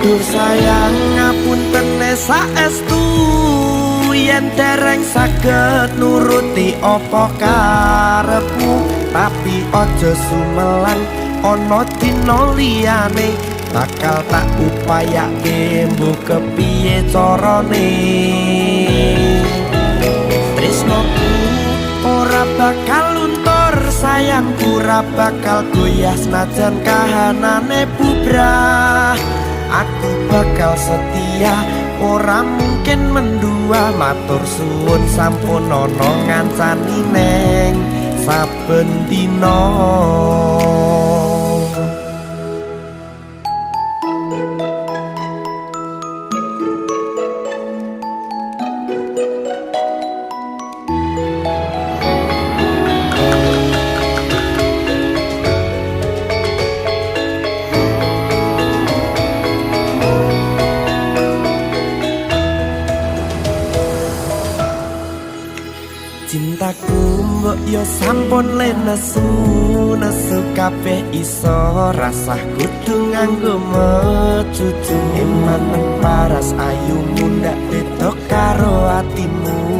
Dur sayang ngapunten saestu yen dereng saged nuruti apa karepmu tapi aja sumelan ana dina liyane bakal tak upayake mbok kepiye carane tresnoku ora bakal luntur sayangku ora bakal goyah senajan kahanane bubrah aku bakal setia ora mungkin mendua matur suwun sampun ana ngancani neng saben dina cintaku mbok yo sampun lenesu nesu kabeh iso rasah kudu nganggo mecucu iman paras ayu mundak beda karo atimu